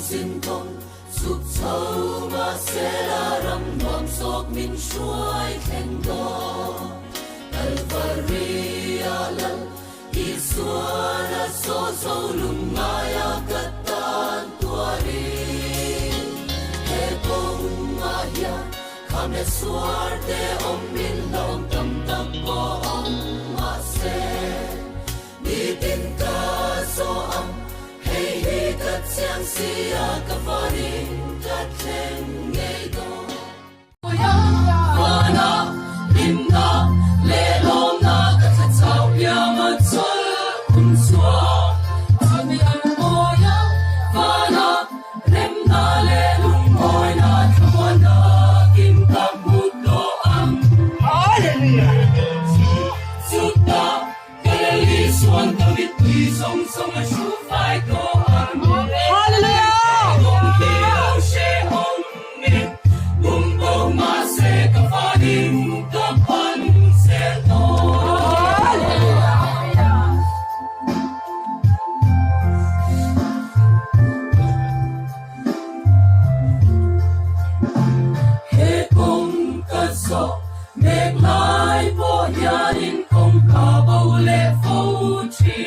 xin công sụp sâu mà sẽ là râm bom sọc min suai khen đó Calvary lal Isuana so so lumaya katan tuari he kong maya kame suarte om min long tam tam ko om mase bitin ka so am hey hi kat siang sia ka farin kat chen ngei do Wana Linda le long na ka tsao ya ma tsol kun swa ani an moya Wana rem na le lung moy na thwana kim tam mut do am hallelujah Sutta kalali swan tamit tui song song a shu fai do am hallelujah she ong min bum bum ma se ka fanin ka pan se to he kong ka so meg lai po yarin kong ka bao le fo chi